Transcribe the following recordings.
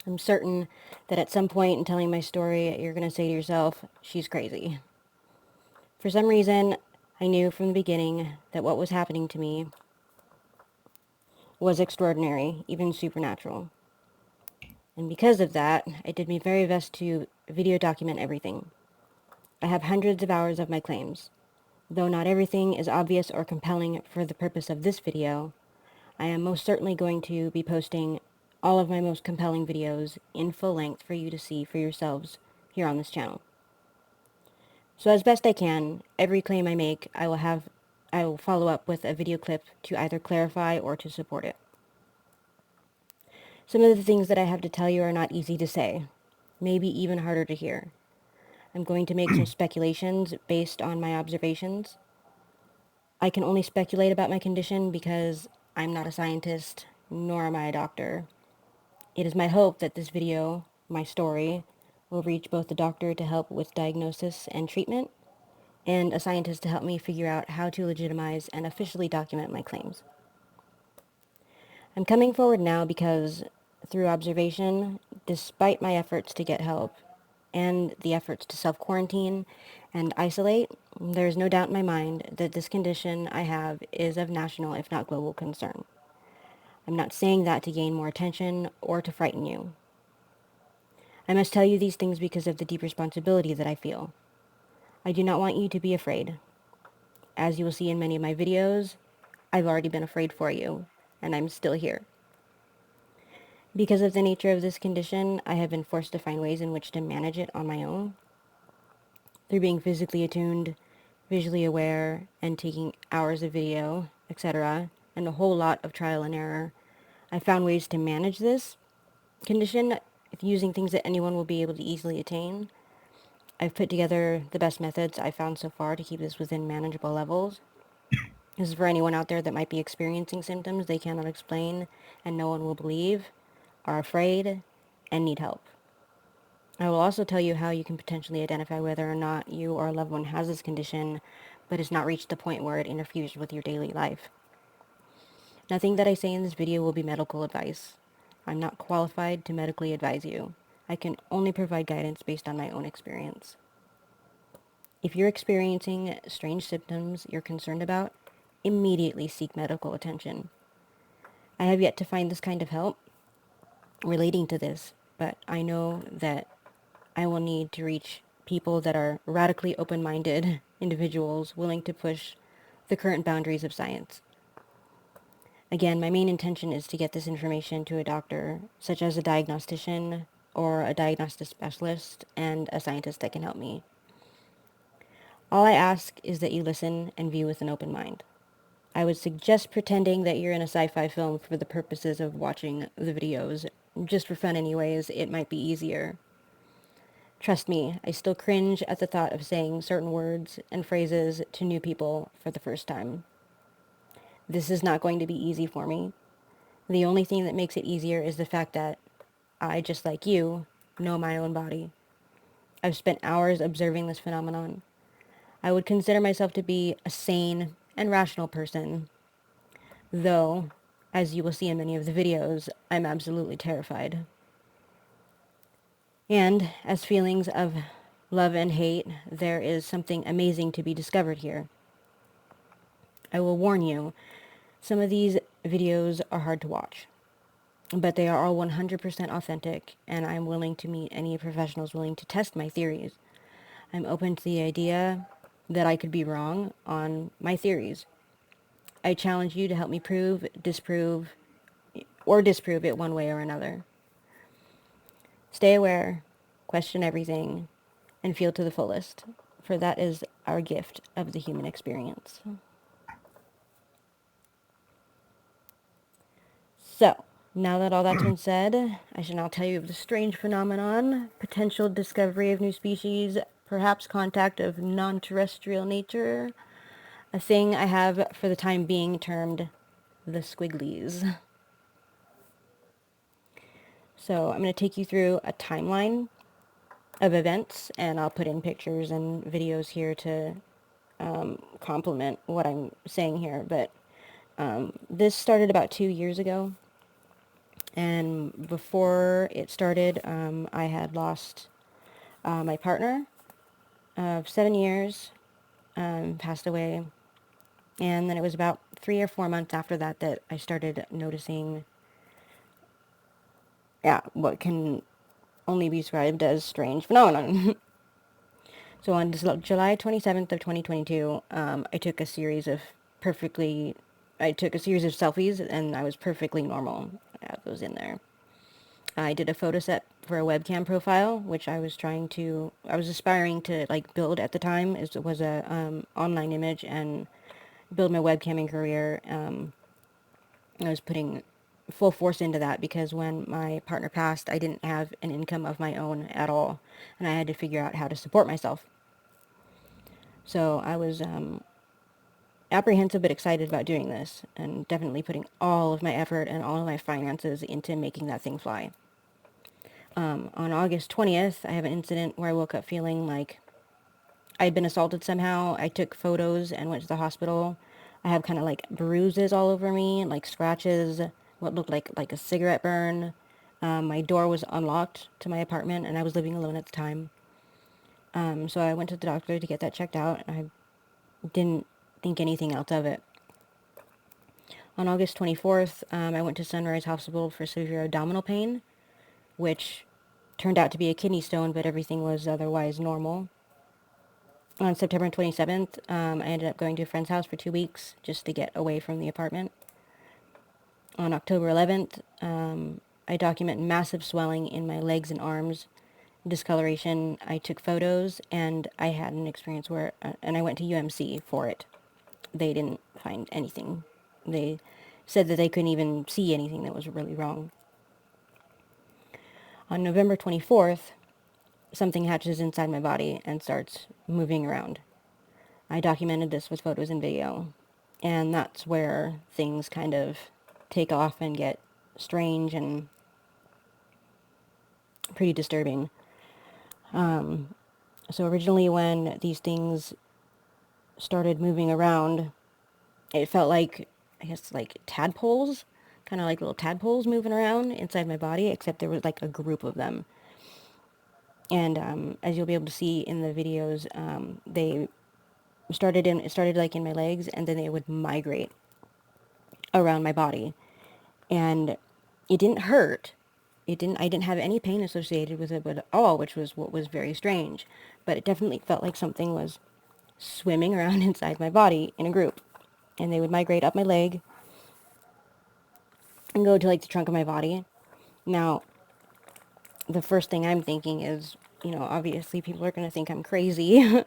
I'm certain that at some point in telling my story, you're going to say to yourself, she's crazy. For some reason, I knew from the beginning that what was happening to me was extraordinary, even supernatural. And because of that, I did my very best to video document everything. I have hundreds of hours of my claims. Though not everything is obvious or compelling for the purpose of this video, I am most certainly going to be posting all of my most compelling videos in full length for you to see for yourselves here on this channel. So as best I can, every claim I make, I will follow up with a video clip to either clarify or to support it. Some of the things that I have to tell you are not easy to say, maybe even harder to hear. I'm going to make some speculations based on my observations. I can only speculate about my condition because I'm not a scientist, nor am I a doctor. It is my hope that this video, my story, will reach both the doctor to help with diagnosis and treatment, and a scientist to help me figure out how to legitimize and officially document my claims. I'm coming forward now because, through observation, despite my efforts to get help, and the efforts to self-quarantine and isolate, there is no doubt in my mind that this condition I have is of national, if not global, concern. I'm not saying that to gain more attention or to frighten you. I must tell you these things because of the deep responsibility that I feel. I do not want you to be afraid. As you will see in many of my videos, I've already been afraid for you, and I'm still here. Because of the nature of this condition, I have been forced to find ways in which to manage it on my own, through being physically attuned, visually aware, and taking hours of video, etc., and a whole lot of trial and error. I found ways to manage this condition using things that anyone will be able to easily attain. I've put together the best methods I've found so far to keep this within manageable levels. This is for anyone out there that might be experiencing symptoms they cannot explain and no one will believe, are afraid, and need help. I will also tell you how you can potentially identify whether or not you or a loved one has this condition, but has not reached the point where it interferes with your daily life. Nothing that I say in this video will be medical advice. I'm not qualified to medically advise you. I can only provide guidance based on my own experience. If you're experiencing strange symptoms you're concerned about, immediately seek medical attention. I have yet to find this kind of help relating to this, but I know that I will need to reach people that are radically open-minded individuals willing to push the current boundaries of science. Again, my main intention is to get this information to a doctor, such as a diagnostician or a diagnostic specialist and a scientist that can help me. All I ask is that you listen and view with an open mind. I would suggest pretending that you're in a sci-fi film for the purposes of watching the videos. Just for fun anyways, it might be easier. Trust me, I still cringe at the thought of saying certain words and phrases to new people for the first time. This is not going to be easy for me. The only thing that makes it easier is the fact that I, just like you, know my own body. I've spent hours observing this phenomenon. I would consider myself to be a sane and rational person, though, as you will see in many of the videos, I'm absolutely terrified. And as feelings of love and hate, there is something amazing to be discovered here. I will warn you, some of these videos are hard to watch, but they are all 100% authentic, and I'm willing to meet any professionals willing to test my theories. I'm open to the idea that I could be wrong on my theories. I challenge you to help me prove, disprove, or disprove it one way or another. Stay aware, question everything, and feel to the fullest, for that is our gift of the human experience. So, now that all that's been said, I shall now tell you of the strange phenomenon, potential discovery of new species, perhaps contact of non-terrestrial nature, a thing I have for the time being termed the Squigglies. So I'm going to take you through a timeline of events, and I'll put in pictures and videos here to complement what I'm saying here. But this started about 2 years ago, And before it started, I had lost my partner of 7 years, passed away. And then it was about 3 or 4 months after that that I started noticing, yeah, what can only be described as strange phenomenon. So on July 27th of 2022, I took a series of selfies and I was perfectly normal. I have those in there. I did a photo set for a webcam profile, which I was aspiring to like build at the time. It was a online image and build my webcamming career. I was putting full force into that because when my partner passed, I didn't have an income of my own at all, and I had to figure out how to support myself. So I was apprehensive but excited about doing this, and definitely putting all of my effort and all of my finances into making that thing fly. On August 20th, I have an incident where I woke up feeling like I'd been assaulted somehow. I took photos and went to the hospital. I have kind of like bruises all over me, like scratches, what looked like a cigarette burn. My door was unlocked to my apartment, and I was living alone at the time. So I went to the doctor to get that checked out. I didn't think anything else of it. On August 24th, I went to Sunrise Hospital for severe abdominal pain, which turned out to be a kidney stone, but everything was otherwise normal. On September 27th, I ended up going to a friend's house for 2 weeks just to get away from the apartment. On October 11th, I document massive swelling in my legs and arms, discoloration. I took photos, and I had an experience and I went to UMC for it. They didn't find anything. They said that they couldn't even see anything that was really wrong. On November 24th, something hatches inside my body and starts moving around. I documented this with photos and video, and that's where things kind of take off and get strange and pretty disturbing. So originally when these things started moving around, it felt like, I guess, like tadpoles, kind of like little tadpoles moving around inside my body, except there was like a group of them. And as you'll be able to see in the videos, it started like in my legs, and then they would migrate around my body. And it didn't hurt. I didn't have any pain associated with it at all, which was what was very strange. But it definitely felt like something was swimming around inside my body in a group. And they would migrate up my leg and go to like the trunk of my body. Now, the first thing I'm thinking is, obviously people are going to think I'm crazy.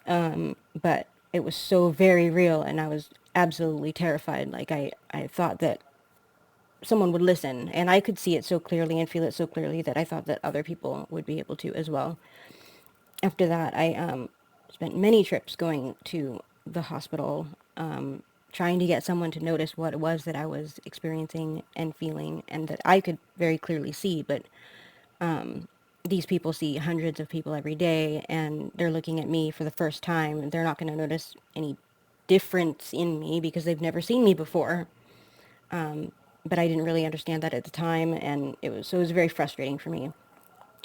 But it was so very real, and I was absolutely terrified. Like I thought that someone would listen, and I could see it so clearly and feel it so clearly that I thought that other people would be able to as well. After that, I spent many trips going to the hospital, trying to get someone to notice what it was that I was experiencing and feeling, and that I could very clearly see. But these people see hundreds of people every day, and they're looking at me for the first time, and they're not going to notice any difference in me because they've never seen me before. But I didn't really understand that at the time, and it was very frustrating for me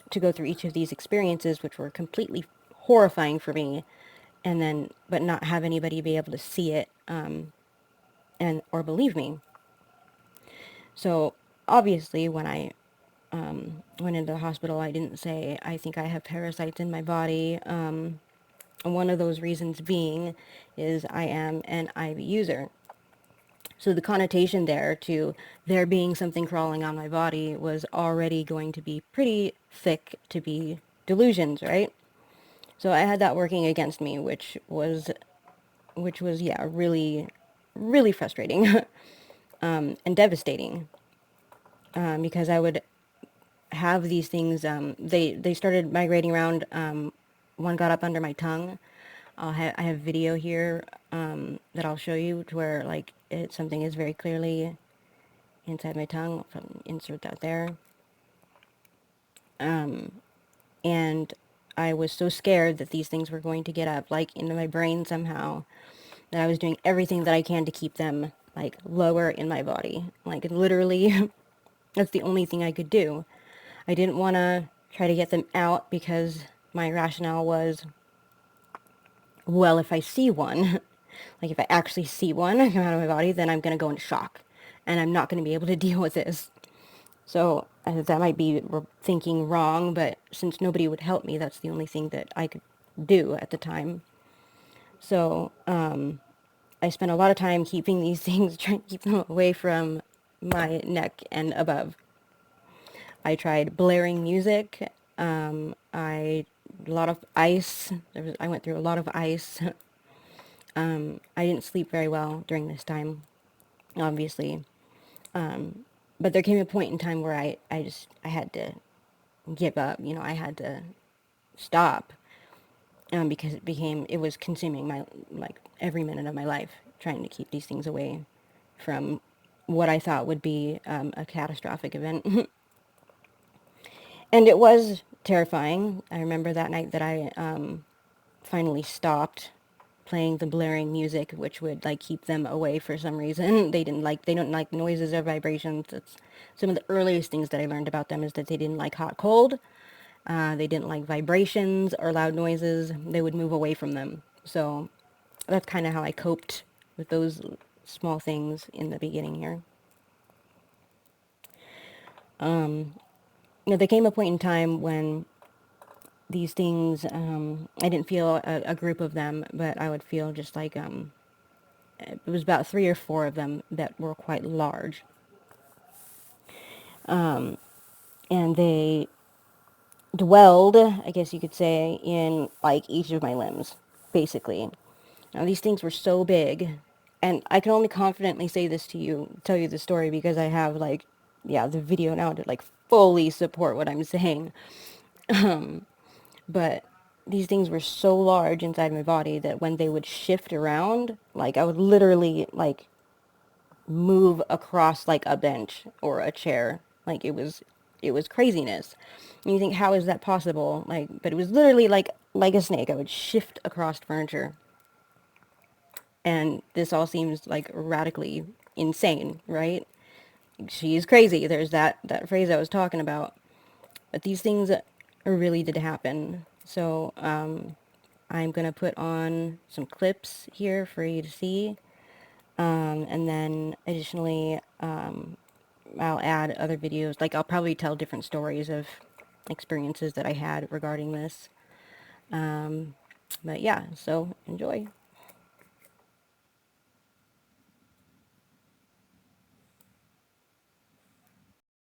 to go through each of these experiences, which were completely horrifying for me, and then but not have anybody be able to see it and or believe me. So obviously, when I went into the hospital, I didn't say I think I have parasites in my body. One of those reasons being is I am an IV user. So the connotation there being something crawling on my body was already going to be pretty thick to be delusions, right? So I had that working against me, which was yeah, really, really frustrating and devastating because I would have these things. They started migrating around. One got up under my tongue. I have video here that I'll show you to where like something is very clearly inside my tongue. I'll insert that there. And I was so scared that these things were going to get up like into my brain somehow that I was doing everything that I can to keep them like lower in my body, like literally That's the only thing I could do. I didn't want to try to get them out because my rationale was, well, if I see one, like if I actually see one come out of my body, then I'm going to go into shock and I'm not going to be able to deal with this. So that might be thinking wrong, but since nobody would help me, that's the only thing that I could do at the time. So I spent a lot of time keeping these things, trying to keep them away from my neck and above. I tried blaring music. I a lot of ice. I went through a lot of ice. I didn't sleep very well during this time, obviously. But there came a point in time where I had to give up. You know, I had to stop because it was consuming my, like, every minute of my life, trying to keep these things away from what I thought would be a catastrophic event. And it was terrifying. I remember that night that I finally stopped playing the blaring music, which would like keep them away for some reason. They don't like noises or vibrations. That's some of the earliest things that I learned about them, is that they didn't like hot cold. They didn't like vibrations or loud noises. They would move away from them. So that's kind of how I coped with those small things in the beginning here. There came a point in time when these things, I didn't feel a group of them, but I would feel just like, it was about 3 or 4 of them that were quite large. And they dwelled, I guess you could say, in like each of my limbs, basically. Now these things were so big, and I can only confidently say this to you, tell you the story, because I have like, yeah, the video now to like fully support what I'm saying. But these things were so large inside my body that when they would shift around, like I would literally like move across like a bench or a chair. Like it was craziness. And you think, how is that possible? Like, but it was literally like a snake. I would shift across furniture. And this all seems like radically insane, right? She's crazy. There's that phrase I was talking about. But these things really did happen. So I'm gonna put on some clips here for you to see. And then additionally, I'll add other videos. Like I'll probably tell different stories of experiences that I had regarding this. But yeah, so enjoy.